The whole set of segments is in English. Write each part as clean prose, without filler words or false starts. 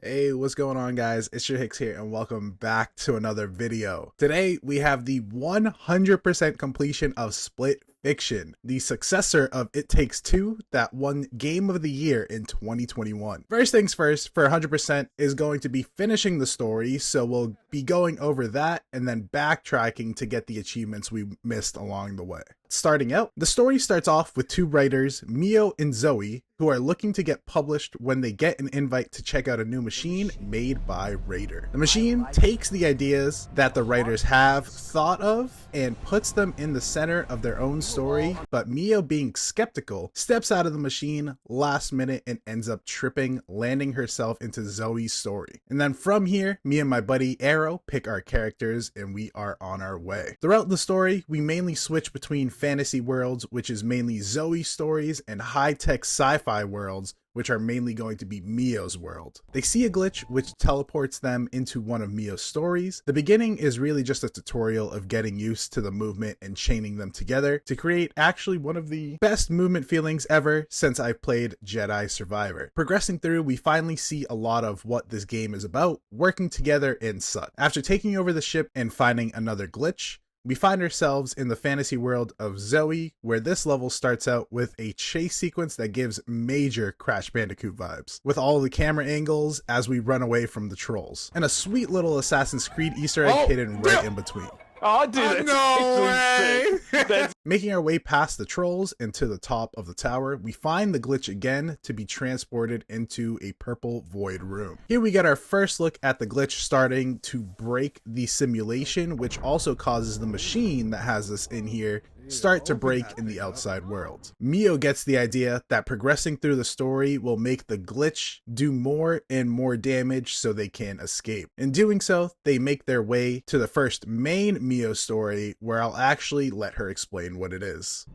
Hey, what's going on, guys? It's Drehix here and welcome back to another video. Today we have the 100% completion of Split Fiction, the successor of It Takes Two that won Game of the Year in 2021. First things first, for 100% is going to be finishing the story, so we'll be going over that and then backtracking to get the achievements we missed along the way. Starting out, the story starts off with two writers, Mio and Zoe, who are looking to get published when they get an invite to check out a new machine made by Raider. The machine takes the ideas that the writers have thought of and puts them in the center of their own story, but Mio, being skeptical, steps out of the machine last minute and ends up tripping, landing herself into Zoe's story. And then from here, me and my buddy Arrow pick our characters and we are on our way. Throughout the story, we mainly switch between fantasy worlds, which is mainly Zoe's stories, and high-tech sci-fi worlds, which are mainly going to be Mio's world. They see a glitch which teleports them into one of Mio's stories. The beginning is really just a tutorial of getting used to the movement and chaining them together to create actually one of the best movement feelings ever since I've played Jedi Survivor. Progressing through, we finally see a lot of what this game is about, working together in such. After taking over the ship and finding another glitch, we find ourselves in the fantasy world of Zoe, where this level starts out with a chase sequence that gives major Crash Bandicoot vibes, with all the camera angles as we run away from the trolls, and a sweet little Assassin's Creed Easter egg hidden right in between. Oh, dude, No way! That's Making our way past the trolls and to the top of the tower, we find the glitch again to be transported into a purple void room. Here we get our first look at the glitch starting to break the simulation, which also causes the machine that has us in here start to break in the outside world. Mio gets the idea that progressing through the story will make the glitch do more and more damage so they can escape. In doing so, they make their way to the first main Mio story, where I'll actually let her explain what it is.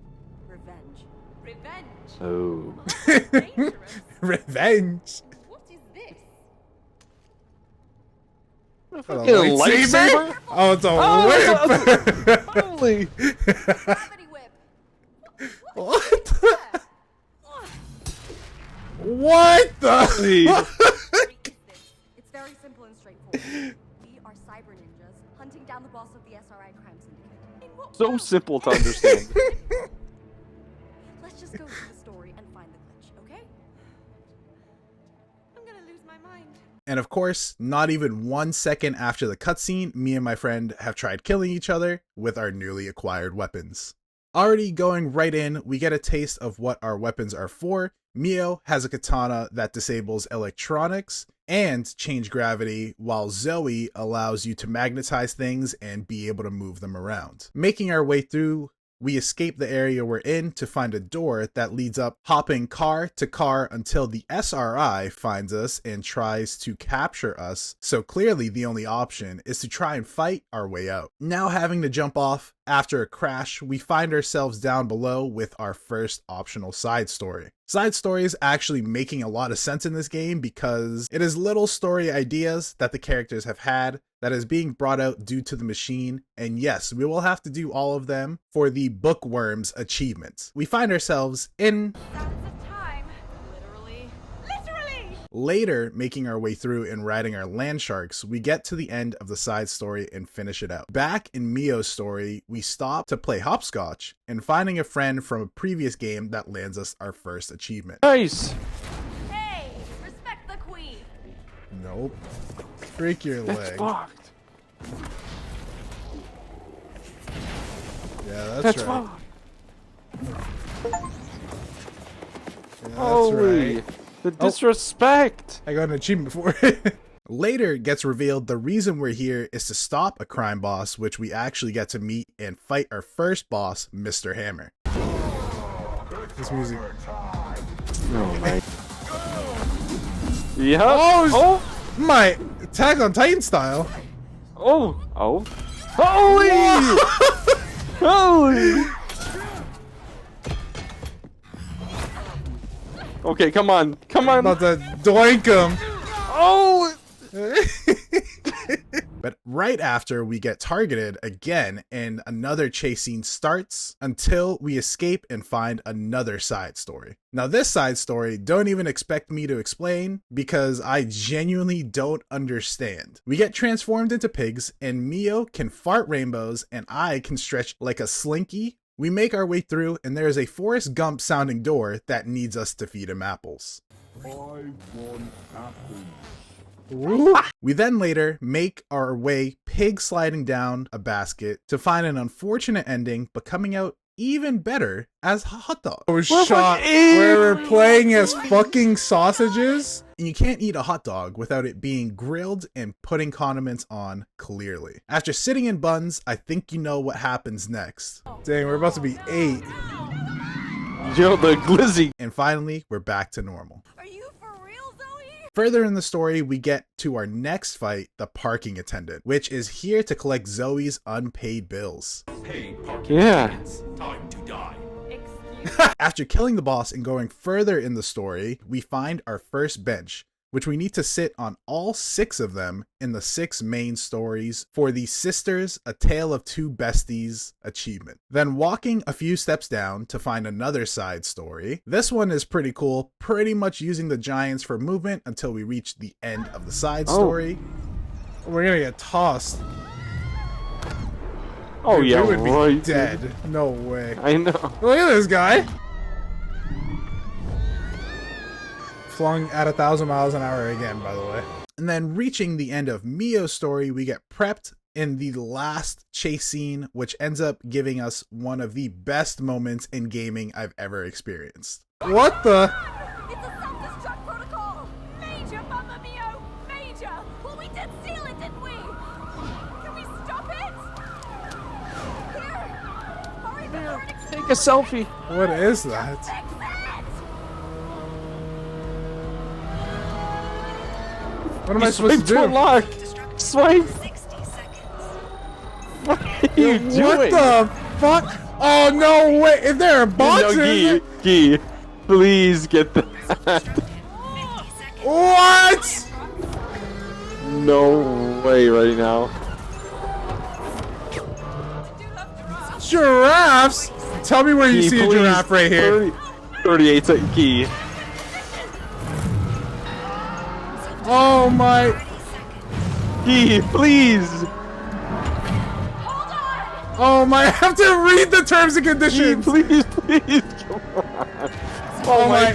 Revenge. Revenge. oh. Dangerous. Revenge! What is this? A Fucking lightsaber? Oh, it's a whip! Holy! Gravity whip. What the? What the? What is this? It's very simple and straightforward. We are cyber ninjas hunting down the boss of the SRI crime syndicate. In what So world? simple to understand. Let's just go through the story and find the glitch, okay? I'm gonna lose my mind. And of course, not even 1 second after the cutscene, me and my friend have tried killing each other with our newly acquired weapons. Already going right in, we get a taste of what our weapons are for. Mio has a katana that disables electronics and change gravity, while Zoe allows you to magnetize things and be able to move them around. Making our way through, we escape the area we're in to find a door that leads up, hopping car to car until the SRI finds us and tries to capture us. So clearly the only option is to try and fight our way out. Now having to jump off after a crash, we find ourselves down below with our first optional side story. Side stories actually making a lot of sense in this game because it is little story ideas that the characters have had that is being brought out due to the machine, and yes, we will have to do all of them for the Bookworms achievements. We find ourselves in Sands of time. Literally. Literally! later making our way through and riding our land sharks. We get to the end of the side story and finish it out. Back in Mio's story, we stop to play hopscotch and finding a friend from a previous game that lands us our first achievement. Nice! Hey! Respect the queen! Nope. Break your That's leg. fucked. Yeah, That's right. fucked. Yeah, that's Holy! right. The disrespect! I got an achievement for it. Later it gets revealed the reason we're here is to stop a crime boss, which we actually get to meet and fight our first boss, Mr. Hammer. This music. Oh my. Yeah. Oh, my Attack on Titan style. Oh! Oh! Holy! Holy! Okay, come on. Come on. About to doink him. Oh! But right after, we get targeted again and another chase scene starts until we escape and find another side story. Now this side story, don't even expect me to explain because I genuinely don't understand. We get transformed into pigs and Mio can fart rainbows and I can stretch like a slinky. We make our way through and there is a Forrest Gump sounding door that needs us to feed him apples. I want apples. We then later make our way pig sliding down a basket to find an unfortunate ending, but coming out even better as hot dog. I was shot where we're playing as fucking sausages. And you can't eat a hot dog without it being grilled and putting condiments on clearly. After sitting in buns, I think you know what happens next. Dang, we're about to be 8. Yo, the glizzy. And finally, we're back to normal. Are you for real, Zoe? Further in the story, we get to our next fight, the parking attendant, which is here to collect Zoe's unpaid bills. Hey, parking Yeah. attendants, time to die. After killing the boss and going further in the story, we find our first bench, which we need to sit on all 6 of them in the 6 main stories for the Sisters, A Tale of Two Besties achievement. Then walking a few steps down to find another side story. This one is pretty cool, pretty much using the giants for movement until we reach the end of the side story. We're gonna get tossed. Oh Dude, yeah, we would be right. dead. No way. I know. Look at this guy. Flung at 1,000 miles an hour again, by the way. And then reaching the end of Mio's story, we get prepped in the last chase scene, which ends up giving us one of the best moments in gaming I've ever experienced. What the? It's a self-destruct protocol! Major, Mamma Mio! Major! Well, we did steal it, didn't we? Can we stop it? Here! Hurry before it explodes! Take a selfie. What is that? Fix it! What am I supposed to do? Lock. Swipe. 60 seconds. What are you doing? What the fuck? Oh no way! If there are bots in Gee, please get that. What? No way right now. Giraffes? Tell me where you Gee, see a please. giraffe right here. 38 second key. Oh my! Gee, please. Oh my! I have to read the terms and Gee, conditions. please, please. Come on. Oh my!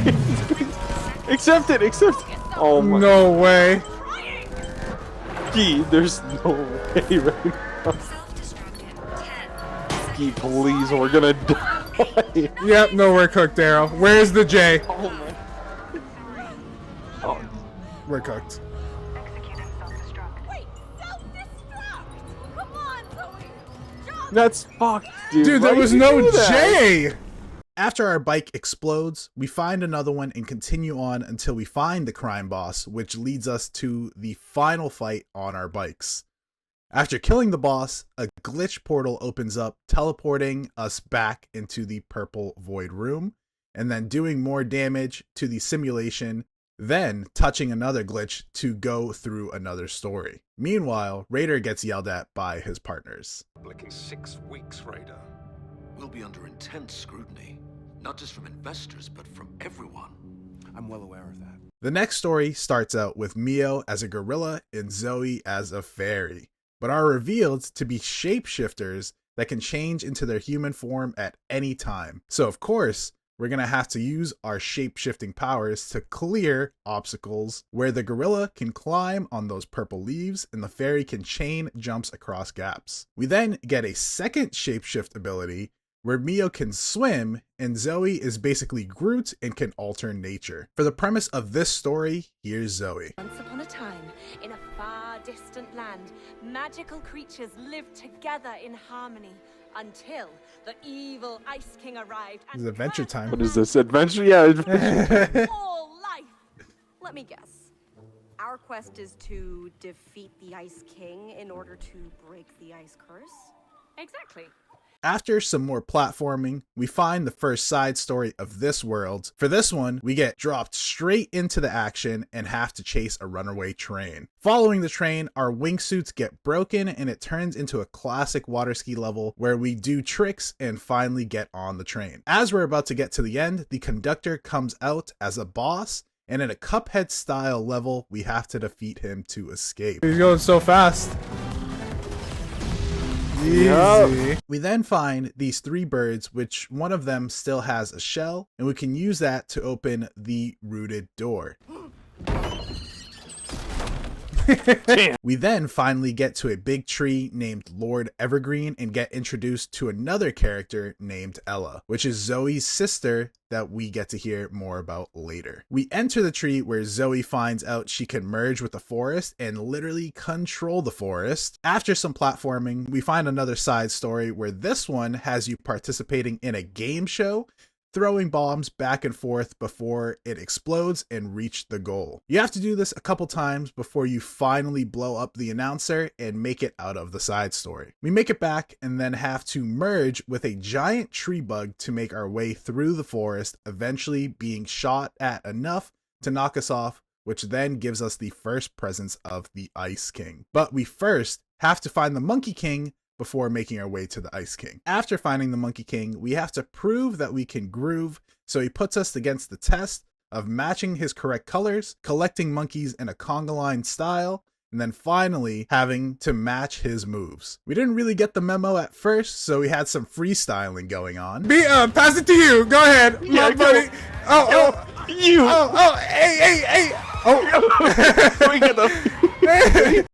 Accept it, accept it. Oh my. No way! Gee, there's no way right now. Gee, please, we're gonna die. Yep, no, we're cooked, Daryl. Where's the J? Oh my. Oh. We're cooked. Wait, self-destruct! Come on, Zoe! Jump! That's fucked, dude. Dude, there Why was did you no do that? J! After our bike explodes, we find another one and continue on until we find the crime boss, which leads us to the final fight on our bikes. After killing the boss, a glitch portal opens up, teleporting us back into the purple void room, and then doing more damage to the simulation, then touching another glitch to go through another story. Meanwhile, Raider gets yelled at by his partners. In 6 weeks, Raider. We'll be under intense scrutiny, not just from investors, but from everyone. I'm well aware of that. The next story starts out with Mio as a gorilla and Zoe as a fairy, but are revealed to be shapeshifters that can change into their human form at any time. So of course, we're going to have to use our shape-shifting powers to clear obstacles where the gorilla can climb on those purple leaves and the fairy can chain jumps across gaps. We then get a second shapeshift ability where Mio can swim and Zoe is basically Groot and can alter nature. For the premise of this story, here's Zoe. Once upon a time, in a far distant land, magical creatures lived together in harmony until the evil Ice King arrived and This is Adventure cursed Time. What is this? Adventure? Yeah, adventure. all life. Let me guess. Our quest is to defeat the Ice King in order to break the Ice Curse? Exactly. After some more platforming, we find the first side story of this world. For this one, we get dropped straight into the action and have to chase a runaway train. Following the train, our wingsuits get broken and it turns into a classic water ski level where we do tricks and finally get on the train. As we're about to get to the end, the conductor comes out as a boss, and in a Cuphead style level, we have to defeat him to escape. He's going so fast. Easy. We then find these 3 birds, which one of them still has a shell, and we can use that to open the rooted door. We then finally get to a big tree named Lord Evergreen and get introduced to another character named Ella, which is Zoe's sister that we get to hear more about later. We enter the tree where Zoe finds out she can merge with the forest and literally control the forest. After some platforming, we find another side story where this one has you participating in a game show, throwing bombs back and forth before it explodes and reach the goal. You have to do this a couple times before you finally blow up the announcer and make it out of the side story. We make it back and then have to merge with a giant tree bug to make our way through the forest, eventually being shot at enough to knock us off, which then gives us the first presence of the Ice King. But we first have to find the Monkey King before making our way to the Ice King. After finding the Monkey King, we have to prove that we can groove, so he puts us against the test of matching his correct colors, collecting monkeys in a conga line style, and then finally having to match his moves. We didn't really get the memo at first, so we had some freestyling going on. Pass it to you. Go ahead, Yeah, my buddy.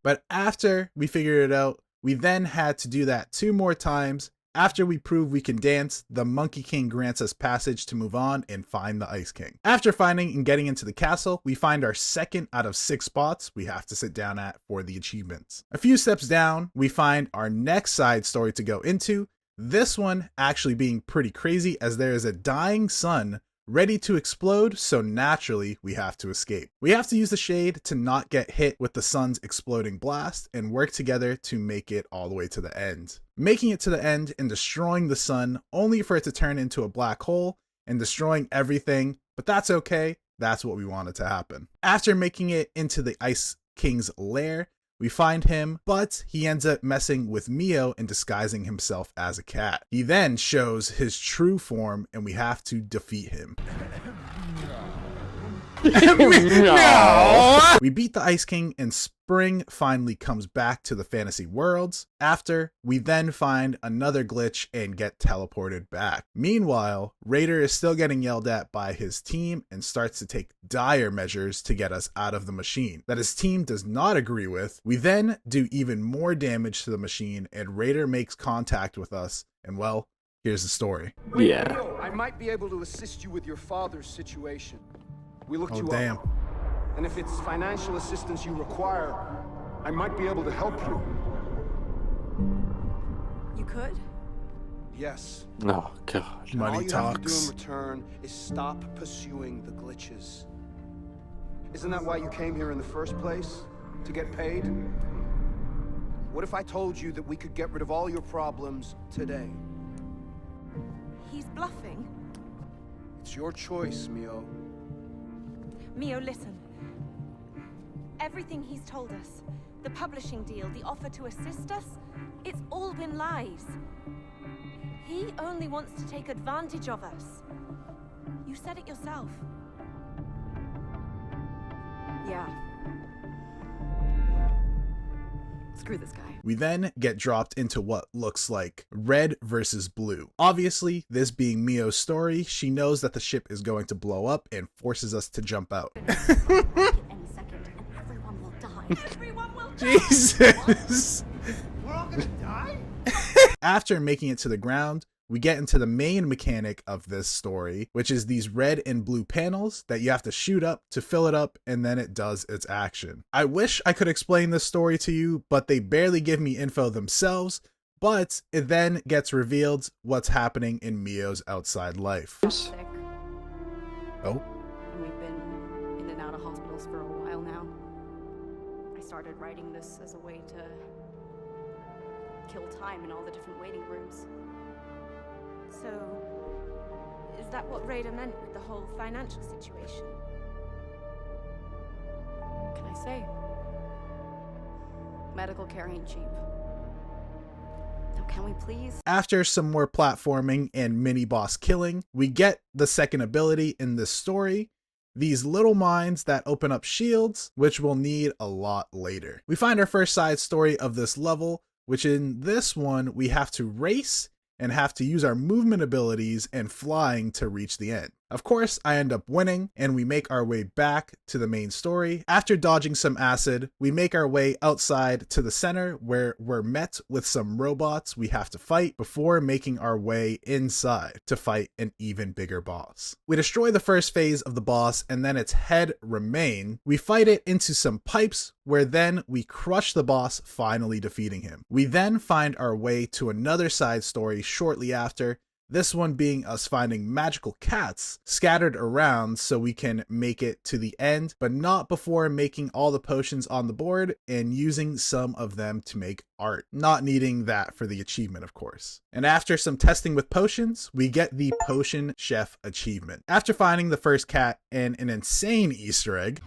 But after we figured it out, we then had to do that 2 more times. After we prove we can dance, the Monkey King grants us passage to move on and find the Ice King. After finding and getting into the castle, we find our 2nd out of 6 spots we have to sit down at for the achievements. A few steps down, we find our next side story to go into, this one actually being pretty crazy as there is a dying sun ready to explode, so naturally we have to escape. We have to use the shade to not get hit with the sun's exploding blast and work together to make it all the way to the end. Making it to the end and destroying the sun only for it to turn into a black hole and destroying everything, but that's okay, that's what we wanted to happen. After making it into the Ice King's lair, we find him, but he ends up messing with Mio and disguising himself as a cat. He then shows his true form and we have to defeat him. We beat the Ice King and spring finally comes back to the fantasy worlds. After, we then find another glitch and get teleported back. Meanwhile, Raider is still getting yelled at by his team and starts to take dire measures to get us out of the machine that his team does not agree with. We then do even more damage to the machine and Raider makes contact with us, and well, here's the story. Yeah. Leo, I might be able to assist you with your father's situation. We looked you Damn. up. And if it's financial assistance you require, I might be able to help you. You could? Yes. Oh, God. And all Money you have to do talks. in return is stop pursuing the glitches. Isn't that why you came here in the first place? To get paid? What if I told you that we could get rid of all your problems today? He's bluffing. It's your choice, Mio. Mio, listen. Everything he's told us, the publishing deal, the offer to assist us, it's all been lies. He only wants to take advantage of us. You said it yourself. Yeah. Screw this guy. We then get dropped into what looks like red versus blue. Obviously, this being Mio's story, she knows that the ship is going to blow up and forces us to jump out. Any second, and everyone will die. Everyone will Jesus! We're all gonna die? After making it to the ground, we get into the main mechanic of this story, which is these red and blue panels that you have to shoot up to fill it up, and then it does its action. I wish I could explain this story to you, but they barely give me info themselves, but it then gets revealed what's happening in Mio's outside life. Sick. Oh, And we've been in and out of hospitals for a while now. I started writing this as a way to kill time in all the different waiting rooms. So, is that what Raider meant with the whole financial situation? What can I say? Medical care ain't cheap. Now, can we please? After some more platforming and mini boss killing, we get the second ability in this story, these little mines that open up shields, which we'll need a lot later. We find our first side story of this level, which in this one we have to race and have to use our movement abilities and flying to reach the end. Of course, I end up winning, and we make our way back to the main story. After dodging some acid, we make our way outside to the center where we're met with some robots we have to fight before making our way inside to fight an even bigger boss. We destroy the first phase of the boss and then its head remain. We fight it into some pipes where then we crush the boss, finally defeating him. We then find our way to another side story shortly after, this one being us finding magical cats scattered around so we can make it to the end, but not before making all the potions on the board and using some of them to make art. Not needing that for the achievement, of course. And after some testing with potions, we get the Potion Chef achievement. After finding the first cat and an insane Easter egg.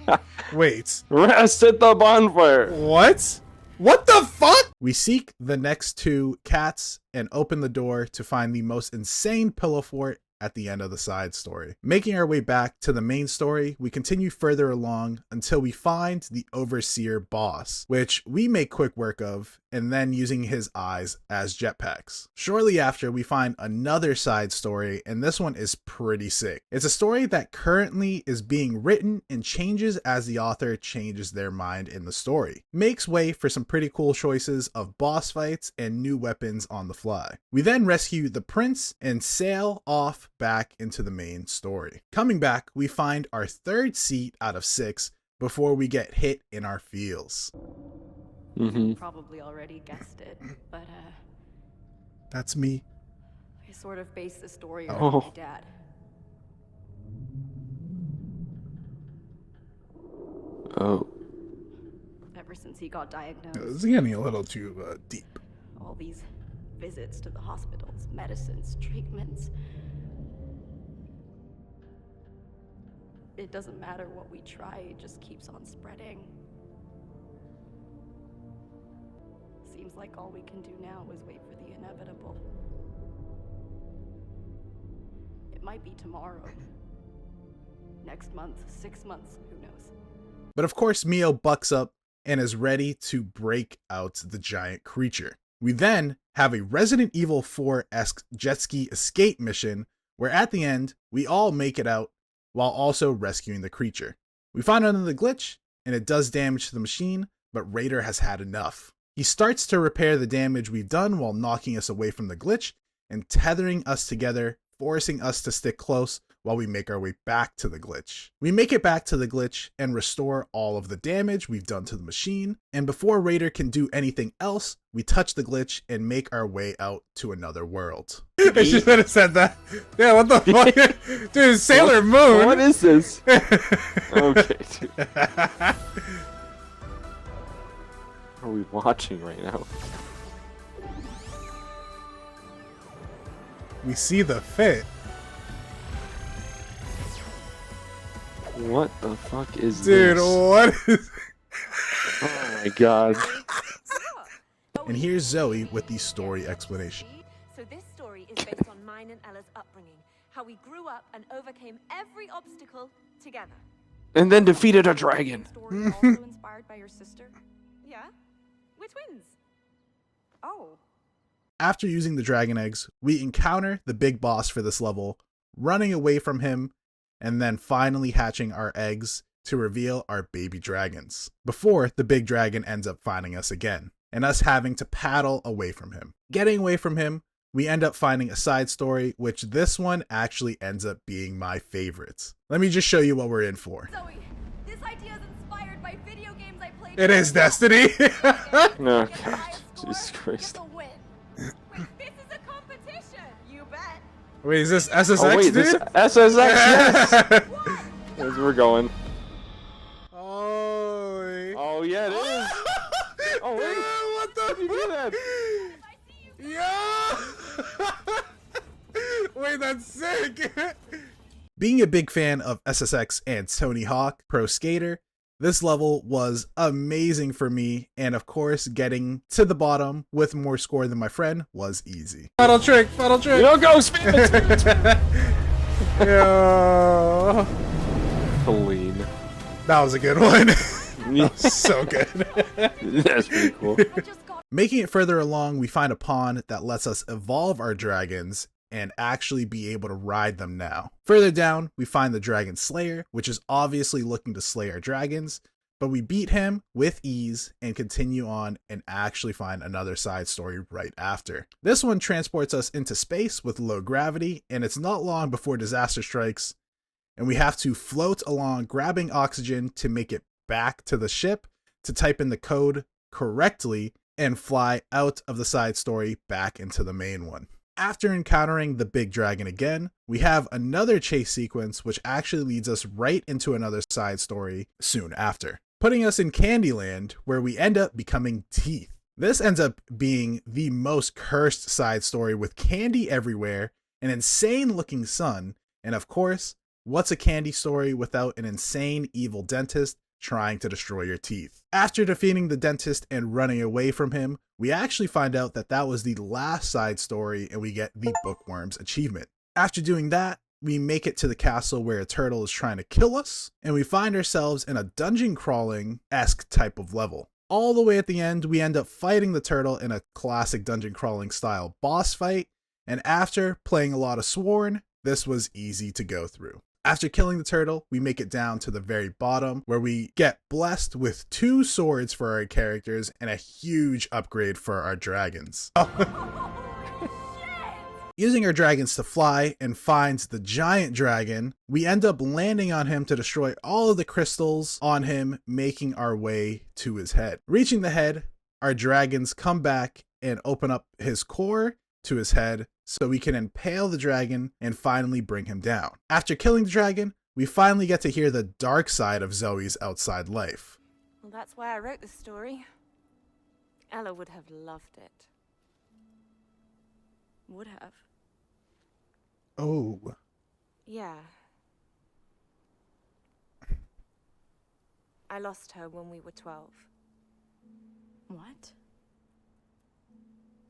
Wait. Rest at the bonfire. What? What the fuck? We seek the next two cats and open the door to find the most insane pillow fort at the end of the side story. Making our way back to the main story, we continue further along until we find the Overseer boss, which we make quick work of, and then using his eyes as jetpacks. Shortly after, we find another side story, and this one is pretty sick. It's a story that currently is being written and changes as the author changes their mind in the story. Makes way for some pretty cool choices of boss fights and new weapons on the fly. We then rescue the prince and sail off back into the main story. Coming back, we find our third seat out of 6 before we get hit in our feels. Probably already guessed it, but That's me. I sort of based the story Oh. around my dad. Oh. Ever since he got diagnosed, It's getting a little too deep. all these visits to the hospitals, medicines, treatments. It doesn't matter what we try, it just keeps on spreading. Seems like all we can do now is wait for the inevitable. It might be tomorrow, next month, 6 months, who knows? But of course, Mio bucks up and is ready to break out the giant creature. We then have a Resident Evil 4-esque jet ski escape mission where at the end, we all make it out while also rescuing the creature. We find another glitch and it does damage to the machine, but Raider has had enough. He starts to repair the damage we've done while knocking us away from the glitch and tethering us together, forcing us to stick close while we make our way back to the glitch. We make it back to the glitch and restore all of the damage we've done to the machine, and before Raider can do anything else, we touch the glitch and make our way out to another world. I should have said that. Yeah, what the fuck? Dude, Sailor Moon! What is this? Okay, dude. What are we watching right now? We see the fit. What the fuck is Dude, this? what is... Oh my god. And here's Zoe with the story explanation. So this story is based on mine and Ella's upbringing, how we grew up and overcame every obstacle together. And then defeated a dragon. Story also inspired by your sister? Yeah? We're twins. Oh. After using the dragon eggs, we encounter the big boss for this level, running away from him, and then finally hatching our eggs to reveal our baby dragons, before the big dragon ends up finding us again, and us having to paddle away from him. Getting away from him, we end up finding a side story, which this one actually ends up being my favorite. Let me just show you what we're in for. Zoe, this idea is inspired by video games I played. It is Destiny! No, God. Jesus Christ. Wait, this is a competition. You bet. Wait, is this SSX, Oh wait, dude? this SSX, yes! As we're going. Holy. Oh yeah, it is! Oh wait! What the How'd you do that? Yeah! Wait, that's sick. Being a big fan of SSX and Tony Hawk Pro Skater, this level was amazing for me, and of course, getting to the bottom with more score than my friend was easy. Final trick, final trick. Yo, go, spin it, spin it, spin it. Yo. Clean. That was a good one. That was so good. That's pretty cool. Making it further along, we find a pond that lets us evolve our dragons and actually be able to ride them now. Further down, we find the Dragon Slayer, which is obviously looking to slay our dragons, but we beat him with ease and continue on and actually find another side story right after. This one transports us into space with low gravity, and it's not long before disaster strikes, and we have to float along grabbing oxygen to make it back to the ship to type in the code correctly and fly out of the side story back into the main one. After encountering the big dragon again, we have another chase sequence which actually leads us right into another side story soon after, putting us in Candyland where we end up becoming teeth. This ends up being the most cursed side story with candy everywhere, an insane looking sun, and of course, what's a candy story without an insane evil dentist trying to destroy your teeth? After defeating the dentist and running away from him, we actually find out that that was the last side story and we get the Bookworms achievement. After doing that, we make it to the castle where a turtle is trying to kill us, and we find ourselves in a dungeon crawling-esque type of level. All the way at the end, we end up fighting the turtle in a classic dungeon crawling style boss fight, and after playing a lot of Sworn, this was easy to go through. After killing the turtle, we make it down to the very bottom where we get blessed with 2 swords for our characters and a huge upgrade for our dragons. Using our dragons to fly and find the giant dragon, we end up landing on him to destroy all of the crystals on him, making our way to his head. Reaching the head, our dragons come back and open up his core to his head so we can impale the dragon and finally bring him down. After killing the dragon, we finally get to hear the dark side of Zoe's outside life. Well, that's why I wrote this story. Ella would have loved it. Would have. Oh. Yeah. I lost her when we were 12. What?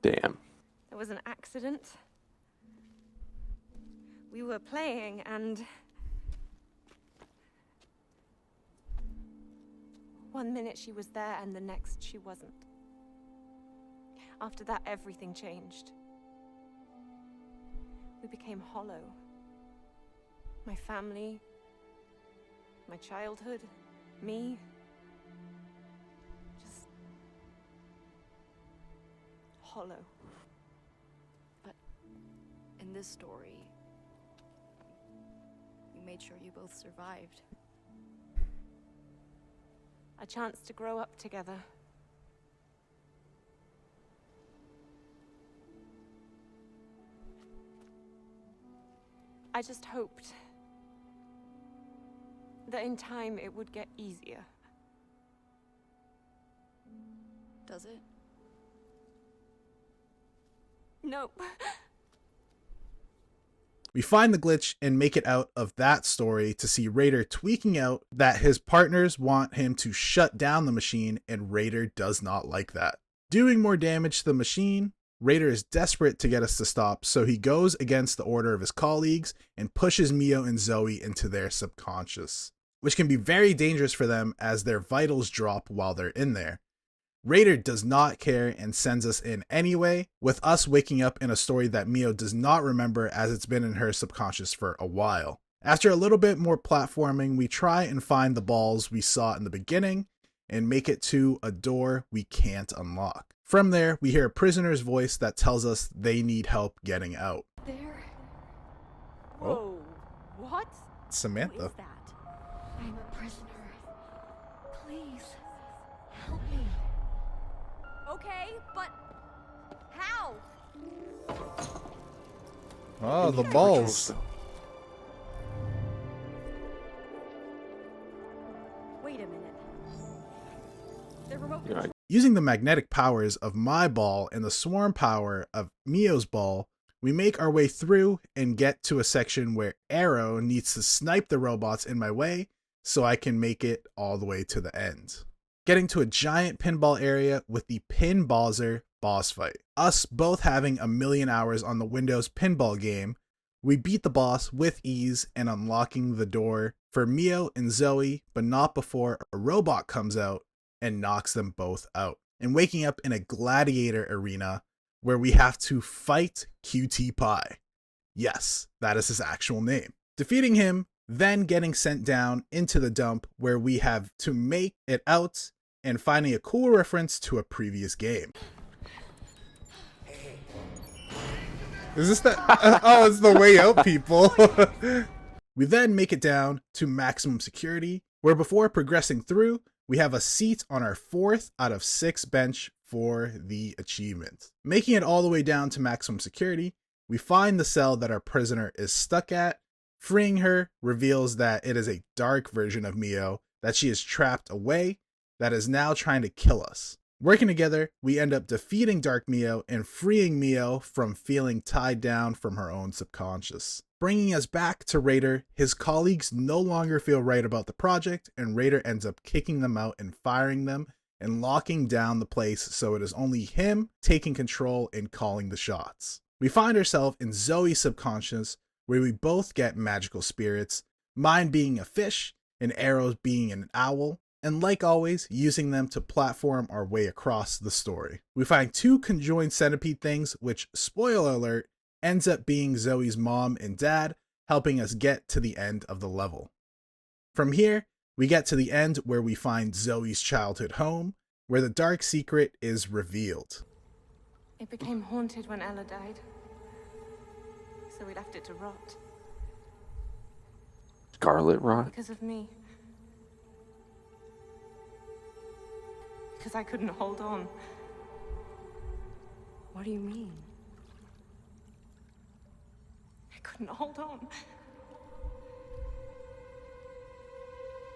Damn. There was an accident. We were playing and one minute she was there and the next she wasn't. After that, everything changed. We became hollow. My family, my childhood, me. Just hollow. In this story, you made sure you both survived. A chance to grow up together. I just hoped that in time it would get easier. Does it? Nope. We find the glitch and make it out of that story to see Raider tweaking out that his partners want him to shut down the machine, and Raider does not like that. Doing more damage to the machine, Raider is desperate to get us to stop, so he goes against the order of his colleagues and pushes Mio and Zoe into their subconscious, which can be very dangerous for them as their vitals drop while they're in there. Raider does not care and sends us in anyway, with us waking up in a story that Mio does not remember as it's been in her subconscious for a while. After a little bit more platforming, we try and find the balls we saw in the beginning and make it to a door we can't unlock. From there, we hear a prisoner's voice that tells us they need help getting out. There. Whoa. What? Who Samantha. is that? I'm a prisoner. Please, help me. Okay, but how? Oh, the balls. Wait a minute. The remote Yeah, control. Using the magnetic powers of my ball and the swarm power of Mio's ball, We make our way through and get to a section where Arrow needs to snipe the robots in my way so I can make it all the way to the end. Getting to a giant pinball area with the Pinballzer boss fight. Us both having a million hours on the Windows pinball game, we beat the boss with ease and unlocking the door for Mio and Zoe, but not before a robot comes out and knocks them both out. And waking up in a gladiator arena where we have to fight QT Pie. Yes, that is his actual name. Defeating him, then getting sent down into the dump where we have to make it out and finding a cool reference to a previous game. Is this the... oh, it's the way out, people. We then make it down to maximum security, where before progressing through, we have a seat on our 4th out of 6 bench for the achievement. Making it all the way down to maximum security, we find the cell that our prisoner is stuck at. Freeing her reveals that it is a dark version of Mio that she is trapped away that is now trying to kill us. Working together, we end up defeating Dark Mio and freeing Mio from feeling tied down from her own subconscious. Bringing us back to Raider, his colleagues no longer feel right about the project, and Raider ends up kicking them out and firing them and locking down the place so it is only him taking control and calling the shots. We find ourselves in Zoe's subconscious, where we both get magical spirits, mine being a fish and Arrow's being an owl, and like always, using them to platform our way across the story. We find 2 conjoined centipede things, which, spoiler alert, ends up being Zoe's mom and dad, helping us get to the end of the level. From here, we get to the end where we find Zoe's childhood home, where the dark secret is revealed. It became haunted when Ella died, so we left it to rot. Scarlet rot? Because of me. Because I couldn't hold on. What do you mean? I couldn't hold on.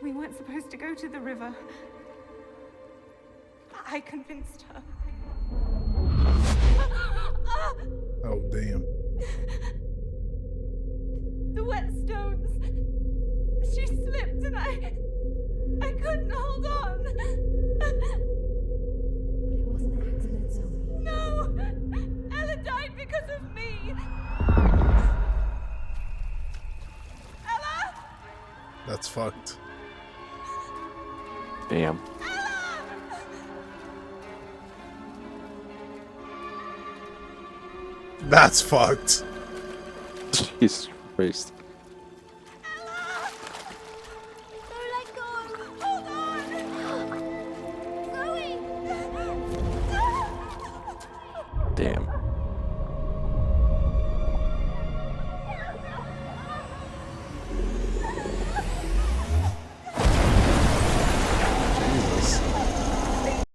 We weren't supposed to go to the river. I convinced her. Oh, damn. The whetstones. She slipped and I couldn't hold on. But it wasn't an accident, Zoe. No! Ella died because of me! Ella! That's fucked. Damn. That's fucked. Jesus Christ. Don't let go! Hold on! Zoe! Damn.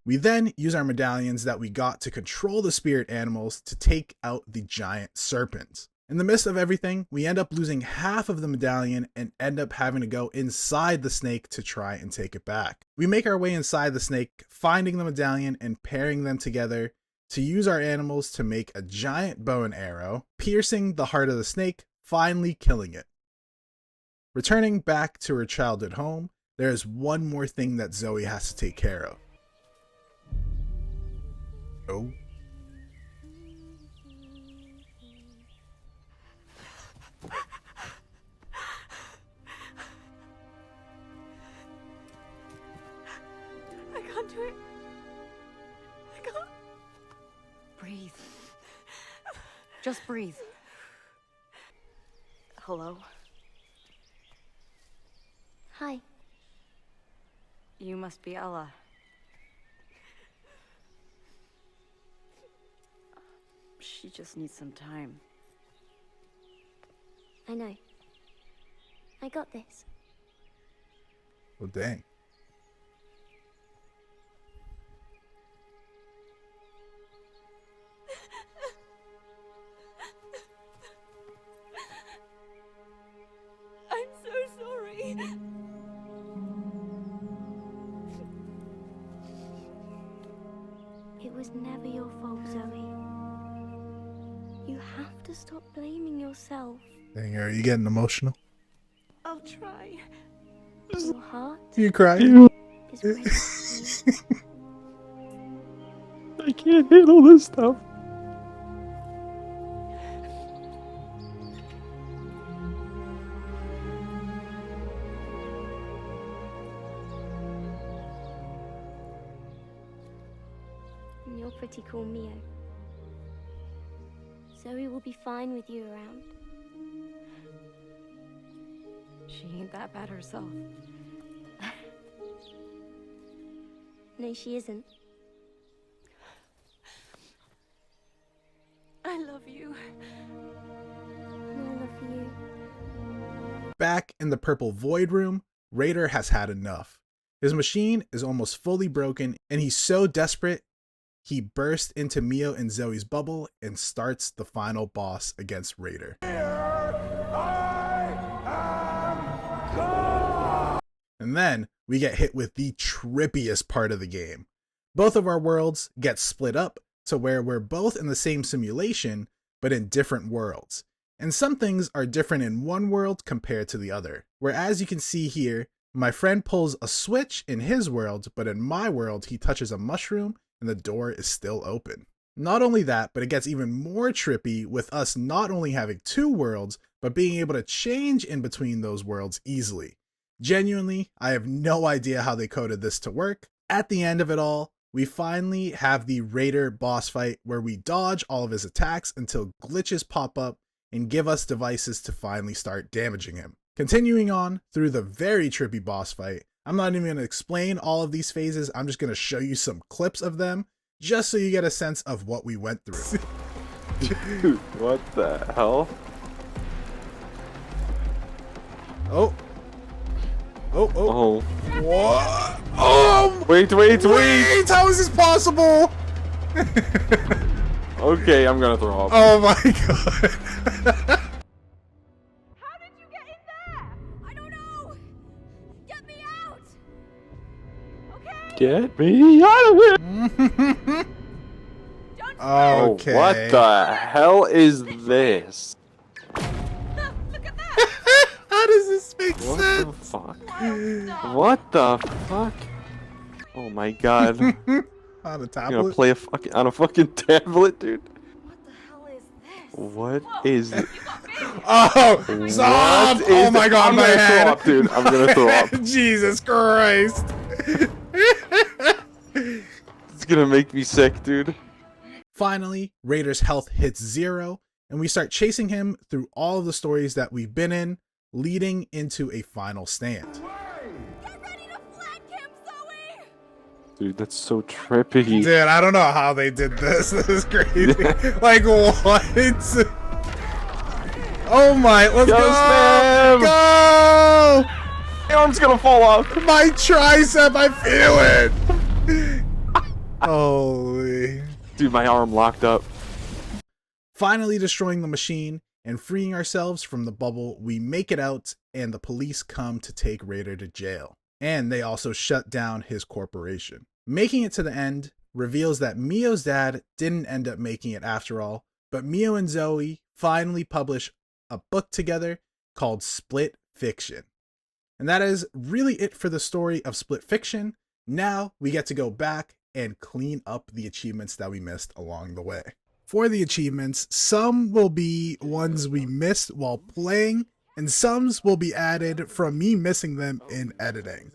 We then use our medallions that we got to control the spirit animals to take out the giant serpent. In the midst of everything, we end up losing half of the medallion and end up having to go inside the snake to try and take it back. We make our way inside the snake, finding the medallion and pairing them together to use our animals to make a giant bow and arrow, piercing the heart of the snake, finally killing it. Returning back to her childhood home, there is one more thing that Zoe has to take care of. Oh. I can't do it. I can't. Breathe. Just breathe. Hello? Hi. You must be Ella. She just needs some time. I know. I got this. Well, dang. I'm so sorry. It was never your fault, Zoe. You have to stop blaming yourself. Dang, are you getting emotional? I'll try. Your heart You crying? is ready for you. I can't handle this stuff. And you're pretty cool, Mio. Zoe will be fine with you around. She ain't that bad herself. No, she isn't. I love you. And I love you. Back in the purple void room, Raider has had enough. His machine is almost fully broken, and he's so desperate, he bursts into Mio and Zoe's bubble and starts the final boss against Raider. And then we get hit with the trippiest part of the game. Both of our worlds get split up to where we're both in the same simulation, but in different worlds. And some things are different in one world compared to the other. Where, as you can see here, my friend pulls a switch in his world, but in my world, he touches a mushroom and the door is still open. Not only that, but it gets even more trippy with us not only having two worlds, but being able to change in between those worlds easily. Genuinely, I have no idea how they coded this to work. At the end of it all, we finally have the Raider boss fight where we dodge all of his attacks until glitches pop up and give us devices to finally start damaging him. Continuing on through the very trippy boss fight, I'm not even going to explain all of these phases, I'm just going to show you some clips of them, just so you get a sense of what we went through. Dude, what the hell? Oh. Oh. What? Oh! Wait! How is this possible? Okay, I'm gonna throw up. Oh my god. How did you get in there? I don't know. Get me out. Okay. Get me out of here! Don't Oh, Okay. what the hell is this? look at that. How does this make What sense? the fuck? What the fuck? Oh my god. On a You're gonna tablet? play on a fucking tablet, dude? What the hell is this? What is it? Oh, stop! What Oh is my it? god, I'm my gonna head! throw up, dude. I'm gonna throw up. Jesus Christ! It's gonna make me sick, dude. Finally, Raider's health hits 0, and we start chasing him through all of the stories that we've been in, leading into a final stand. Get ready to flank him, Zoe. Dude, that's so trippy. Dude, I don't know how they did this. This is crazy. Like, what? Oh my, let's Go, go! Spam! Go! My arm's gonna fall off. My tricep, I feel it! Holy. Dude, my arm locked up. Finally destroying the machine and freeing ourselves from the bubble, we make it out and the police come to take Raider to jail. And they also shut down his corporation. Making it to the end reveals that Mio's dad didn't end up making it after all, but Mio and Zoe finally publish a book together called Split Fiction. And that is really it for the story of Split Fiction. Now we get to go back and clean up the achievements that we missed along the way. For the achievements, some will be ones we missed while playing, and some will be added from me missing them in editing.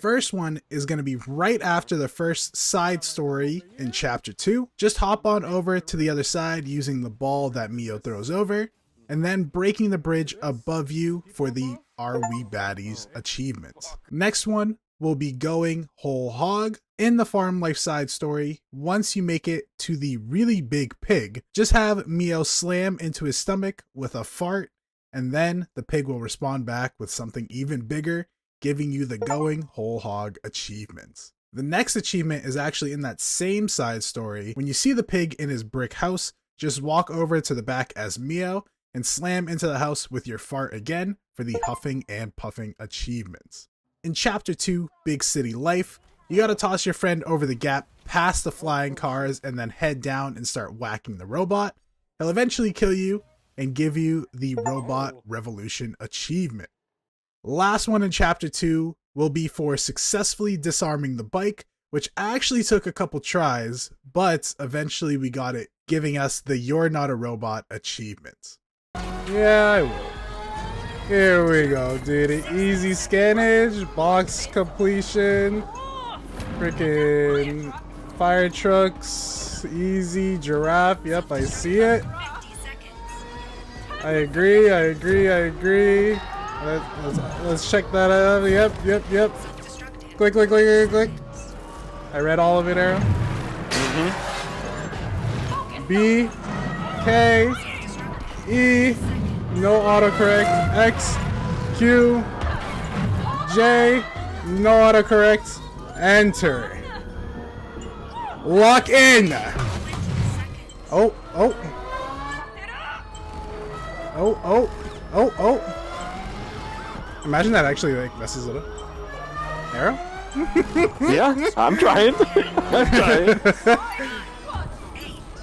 First one is going to be right after the first side story in chapter 2. Just hop on over to the other side using the ball that Mio throws over, and then breaking the bridge above you for the Are We Baddies achievement. Next one will be going whole hog. In the farm life side story, once you make it to the really big pig, just have Mio slam into his stomach with a fart, and then the pig will respond back with something even bigger, giving you the going whole hog achievement. The next achievement is actually in that same side story. When you see the pig in his brick house, just walk over to the back as Mio and slam into the house with your fart again for the huffing and puffing achievements. In chapter 2, Big City Life, you gotta toss your friend over the gap past the flying cars and then head down and start whacking the robot. he'll eventually kill you and give you the Robot Revolution achievement. Last one in chapter 2 will be for successfully disarming the bike, which actually took a couple tries, but eventually we got it, giving us the You're Not a Robot achievement. Yeah, I will. Here we go, dude. Easy scannage, box completion, freaking fire trucks, easy giraffe. Yep, I see it. I agree. Let's check that out. Yep. Click. I read all of it, Arrow. B, K, E, no autocorrect. X, Q, J, no autocorrect. Enter. Lock in. Oh. Imagine that actually like messes it up. Arrow? Yeah, I'm trying.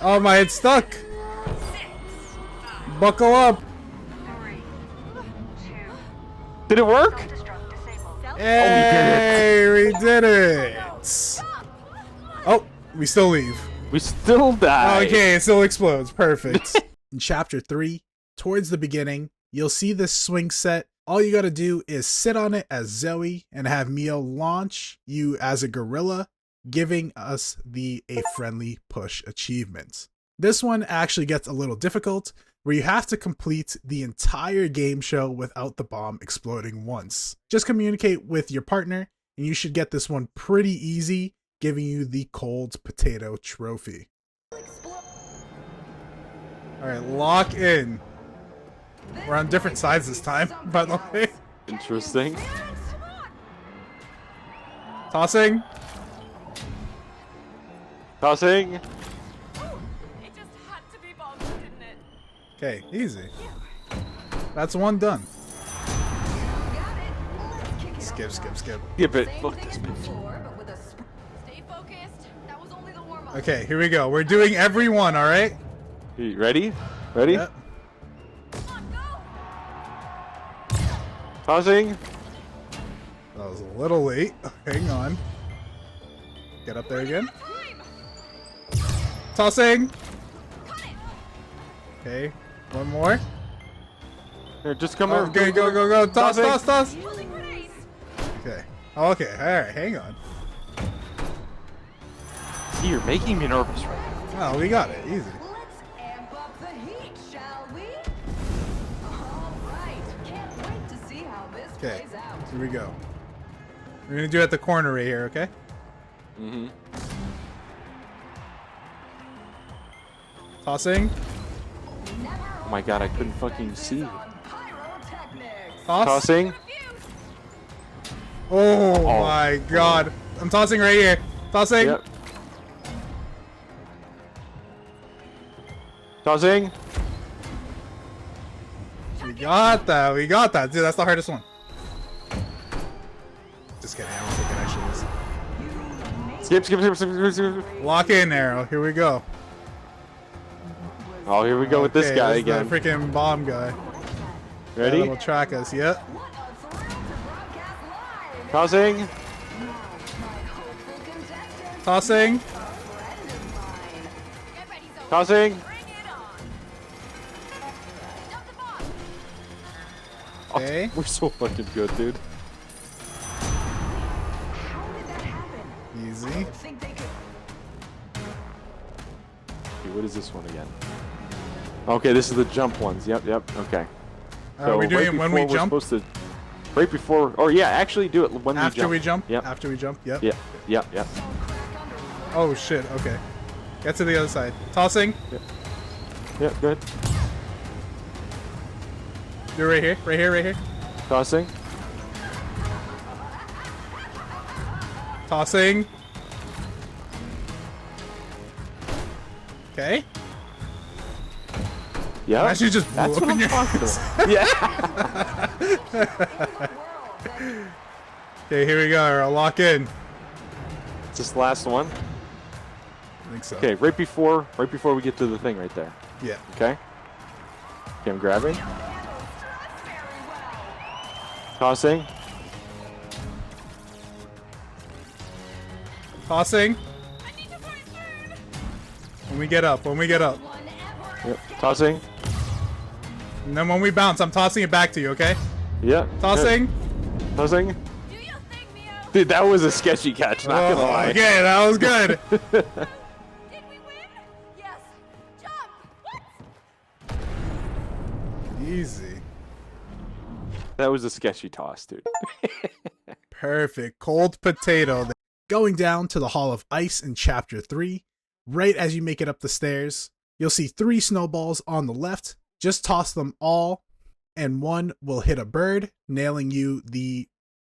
Oh my, it's stuck. Buckle up. Did it work? Hey, we did it. Oh, we still leave. We still die. Okay, it still explodes. Perfect. In chapter 3, towards the beginning, you'll see this swing set. All you gotta do is sit on it as Zoe and have Mio launch you as a gorilla, giving us the A Friendly Push achievement. This one actually gets a little difficult, where you have to complete the entire game show without the bomb exploding once. Just communicate with your partner, and you should get this one pretty easy, giving you the Cold Potato Trophy. Alright, lock in. We're on different sides this time, by the way. Interesting. Tossing. Tossing. It just had to be bombed, didn't it? Okay, easy. That's one done. Skip. Skip it. Look this bitch. Stay focused. That was only the warm-up. Okay, here we go. We're doing every one, alright? You ready? Ready? Yep. Tossing. That was a little late. Hang on. Get up there again. Tossing. Okay, one more. Here, just come Oh, over. okay, go. Toss. Tossing. Okay. Okay, alright, hang on. You're making me nervous right now. Oh, we got it. Easy. Let's amp up the heat, shall we? All right. Can't wait to see how this Okay, plays out. here we go. We're gonna do it at the corner right here, okay? Mm-hmm. Tossing. Oh my god, I couldn't fucking see. Toss. Tossing. Oh my god. I'm tossing right here. Tossing. Yep. Tossing. We got that. Dude, that's the hardest one. Just kidding, I don't think it actually is. Skip. Lock in, Arrow. Here we go. Oh, here we go with this Okay, guy is again. The freaking bomb guy. Ready? That'll track us, yep. Tossing. Tossing. Tossing. Okay. We're so fucking good, dude. Easy. Okay, what is this one again? Okay, this is the jump ones. Yep. Okay. Are we doing it when we before we're jump? supposed to, right before, or yeah, actually do it when After we jump? Yep. After we jump? Yep. Yep. Oh shit, okay. Get to the other side. Tossing. Yep, good. Do it right here. Tossing. Tossing. Okay. Yeah. Actually just blew That's up what in I'm your talking hands. about. Yeah. Okay, here we go. I'll lock in. It's this last one. I think so. Okay, right before we get to the thing right there. Yeah. Okay. Okay, I'm grabbing. Tossing. Tossing. When we get up. Yep. Tossing. And then when we bounce, I'm tossing it back to you, okay? Yeah. Tossing. Good. Tossing. Do your thing, Mio. Dude, that was a sketchy catch, not gonna lie. Okay, that was good. Did we win? Yes. Jump. What? Easy. That was a sketchy toss, dude. Perfect. Cold potato. Going down to the Hall of Ice in Chapter 3, right as you make it up the stairs, you'll see 3 snowballs on the left. Just toss them all, and one will hit a bird, nailing you the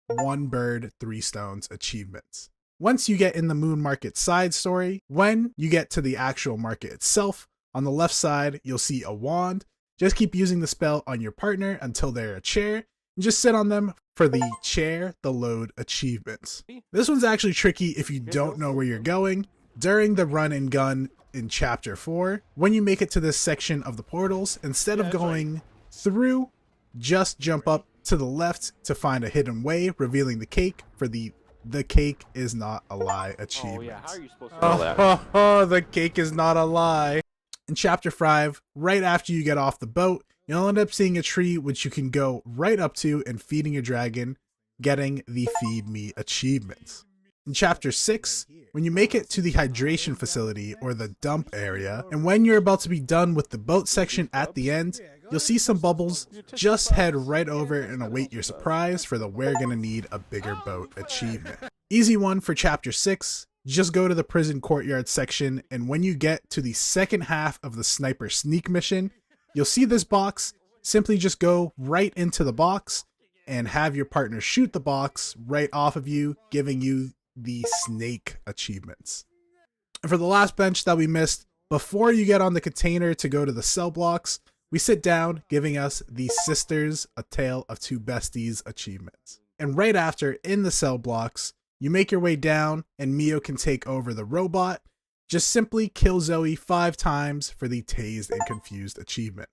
1 bird, 3 stones achievements. Once you get in the Moon Market side story, when you get to the actual market itself, on the left side, you'll see a wand. Just keep using the spell on your partner until they're a chair, and just sit on them for the chair the load achievements. This one's actually tricky if you don't know where you're going. During the run and gun in Chapter 4, when you make it to this section of the portals, instead of going through, just jump up to the left to find a hidden way, revealing the cake for the cake is not a lie achievement. Oh yeah, how are you supposed to know that? The cake is not a lie. In Chapter 5, right after you get off the boat, you'll end up seeing a tree which you can go right up to and feeding a dragon, getting the Feed Me achievements. In Chapter 6, when you make it to the hydration facility or the dump area, and when you're about to be done with the boat section at the end, you'll see some bubbles. Just head right over and await your surprise for the We're Gonna Need a Bigger Boat achievement. Easy one for Chapter 6. Just go to the prison courtyard section, and when you get to the second half of the sniper sneak mission, you'll see this box. Simply just go right into the box and have your partner shoot the box right off of you, giving you the snake achievements. And for the last bench that we missed, before you get on the container to go to the cell blocks, we sit down, giving us the Sisters, A Tale of Two Besties achievements. And right after, in the cell blocks, you make your way down and Mio can take over the robot. Just simply kill Zoe 5 times for the Tased and Confused achievement.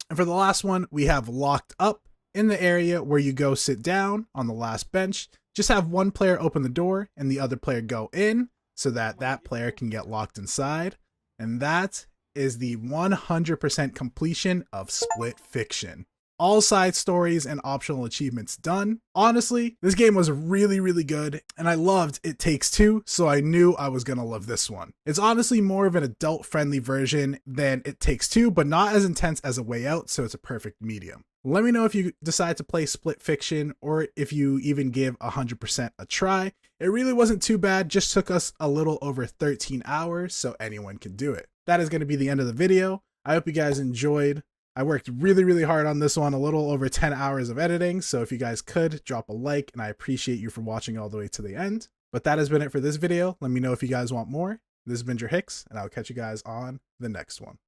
And for the last one, we have Locked Up. In the area where you go sit down on the last bench, just have one player open the door and the other player go in so that that player can get locked inside. And that is the 100% completion of Split Fiction. All side stories and optional achievements done. Honestly, this game was really, really good, and I loved It Takes Two, so I knew I was gonna love this one. It's honestly more of an adult-friendly version than It Takes Two, but not as intense as A Way Out, so it's a perfect medium. Let me know if you decide to play Split Fiction, or if you even give 100% a try. It really wasn't too bad, just took us a little over 13 hours, so anyone can do it. That is going to be the end of the video. I hope you guys enjoyed. I worked really, really hard on this one, a little over 10 hours of editing, so if you guys could, drop a like, and I appreciate you for watching all the way to the end. But that has been it for this video. Let me know if you guys want more. This has been Drehix, and I'll catch you guys on the next one.